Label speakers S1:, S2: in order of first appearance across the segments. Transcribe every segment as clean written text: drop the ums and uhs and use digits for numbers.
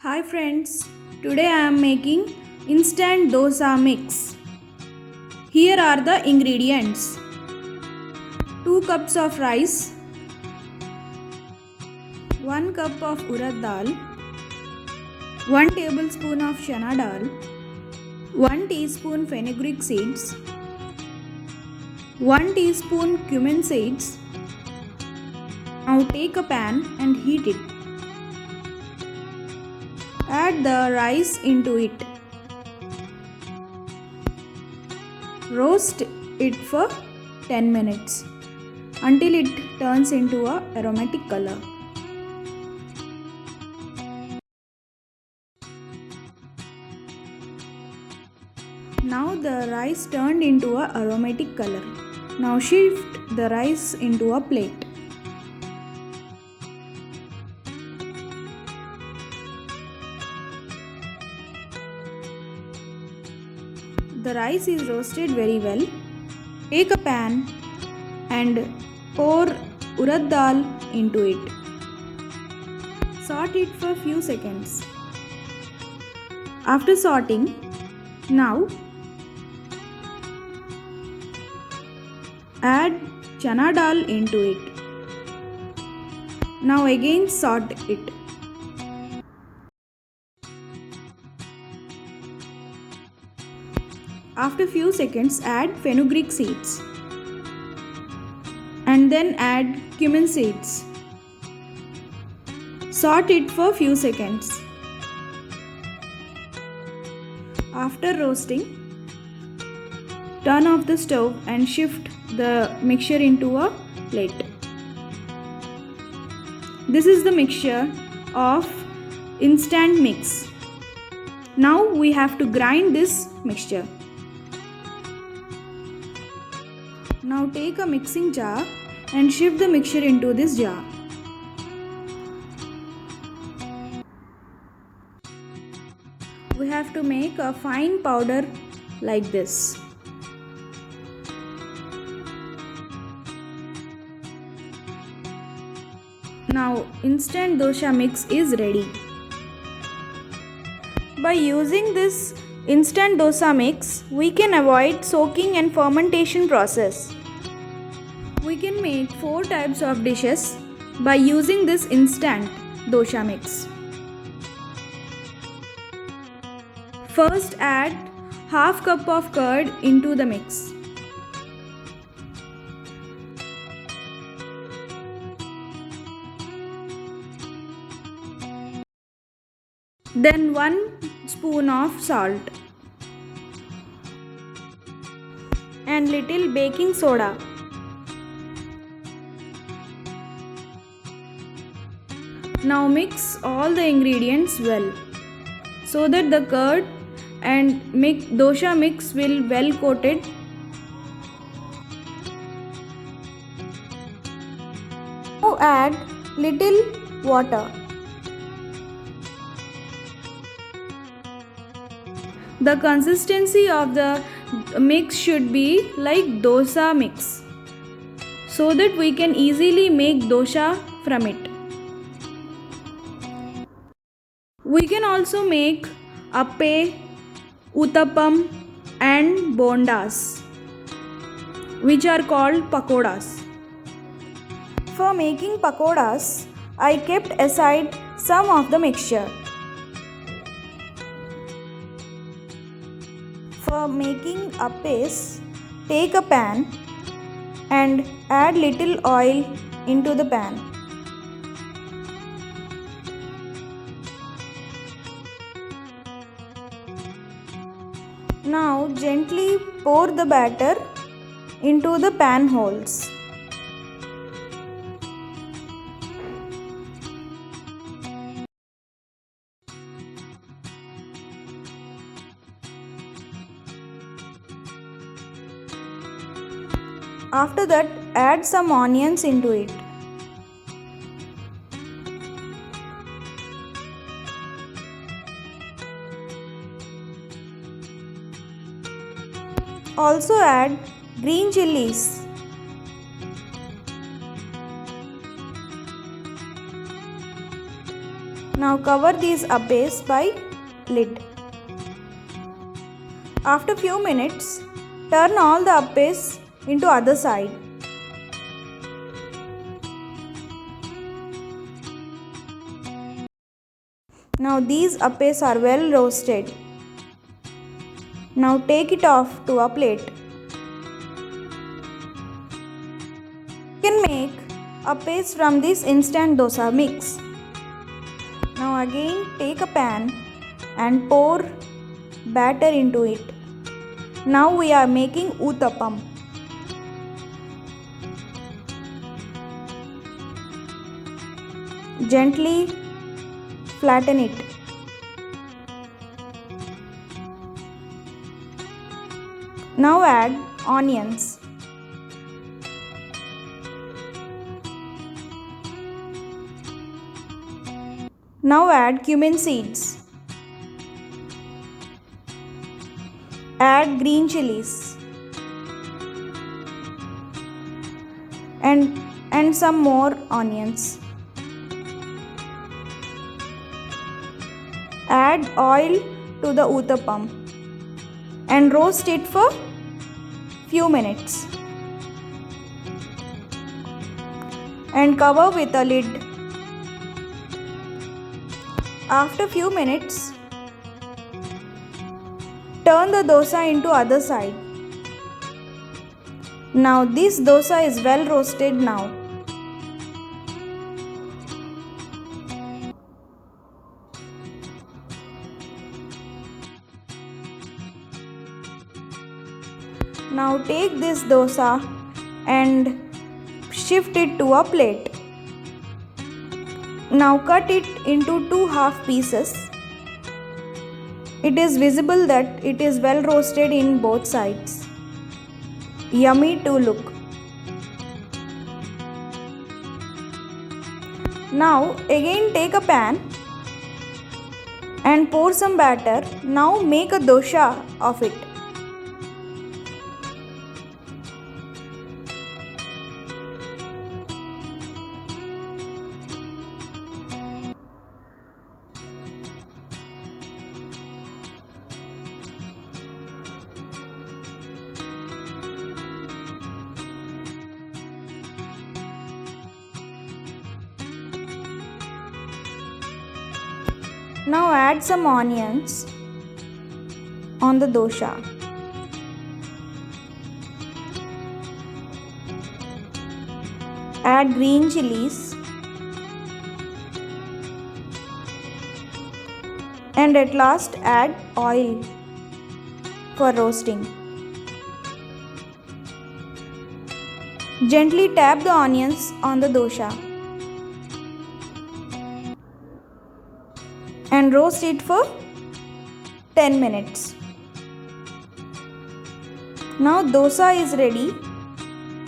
S1: Hi friends, today I am making instant dosa mix. Here are the ingredients: 2 cups of rice, 1 cup of urad dal, 1 tablespoon of chana dal, 1 teaspoon fenugreek seeds, 1 teaspoon cumin seeds. Now take a pan and heat it. Add the rice into it. Roast it for 10 minutes until it turns into a aromatic color. Now the rice turned into a aromatic color. Now shift the rice into a plate. The rice is roasted very well. Take a pan and pour urad dal into it. Saute it for few seconds. After sauteing, now add chana dal into it. Now again saute it. After few seconds, add fenugreek seeds and then add cumin seeds. Saute it for few seconds. After roasting, turn off the stove and shift the mixture into a plate. This is the mixture of instant mix. Now we have to grind this mixture. Now take a mixing jar and shift the mixture into this jar. We have to make a fine powder like this. Now instant dosa mix is ready. By using this instant dosa mix, we can avoid soaking and fermentation process. We can make 4 types of dishes by using this instant dosa mix. First, add half cup of curd into the mix. Then 1 spoon of salt and little baking soda. Now mix all the ingredients well so that the curd and dosa mix will well coated. Now add little water. The consistency of the mix should be like dosa mix so that we can easily make dosa from it. We can also make appe, uttapam and bondas, which are called pakodas. For making pakodas, I kept aside some of the mixture. For making appes, take a pan and add little oil into the pan. Now gently pour the batter into the pan holes. After that, add some onions into it. Also add green chilies. Now cover these appes by lid. After few minutes, turn all the appes into other side. Now these appes are well roasted. Now take it off to a plate. You can make appes from this instant dosa mix. Now again take a pan and pour batter into it. Now we are making uttappam. Gently flatten it. Now add onions. Now add cumin seeds. Add green chilies and some more onions. Add oil to the uttappam and roast it for few minutes and cover with a lid. After few minutes, turn the dosa into other side. Now this dosa is well roasted now. Now take this dosa and shift it to a plate. Now cut it into 2 half pieces. It is visible that it is well roasted in both sides. Yummy to look. Now again take a pan and pour some batter. Now make a dosha of it. Now add some onions on the dosha. Add green chilies and at last add oil for roasting. Gently tap the onions on the dosha and roast it for 10 minutes. Now dosa is ready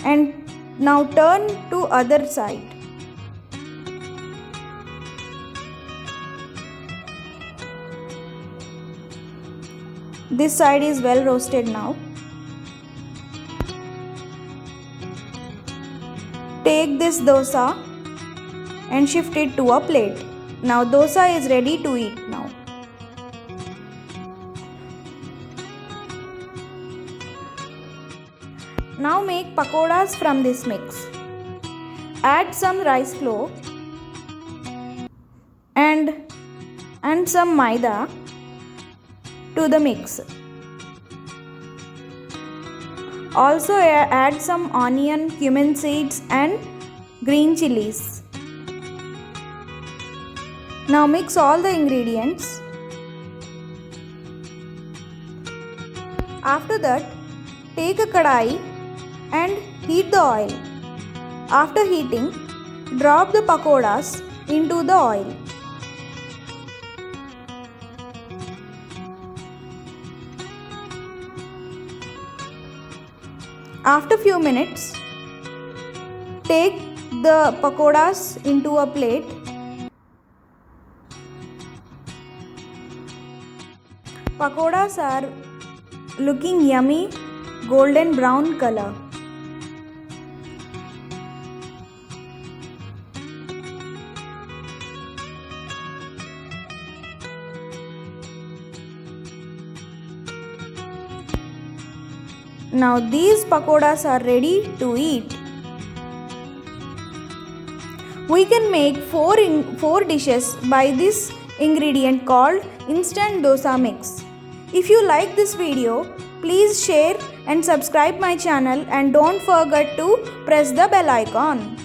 S1: and now turn to other side. This side is well roasted now. Take this dosa and shift it to a plate. Now dosa is ready to eat now. Now make pakoras from this mix. Add some rice flour and some maida to the mix. Also add some onion, cumin seeds and green chilies. Now mix all the ingredients. After that, take a kadai and heat the oil. After heating, drop the pakoras into the oil. After few minutes, take the pakoras into a plate. Pakoras are looking yummy, golden brown color. Now these pakoras are ready to eat. We can make four dishes by this ingredient called instant dosa mix. If you like this video, please share and subscribe my channel and don't forget to press the bell icon.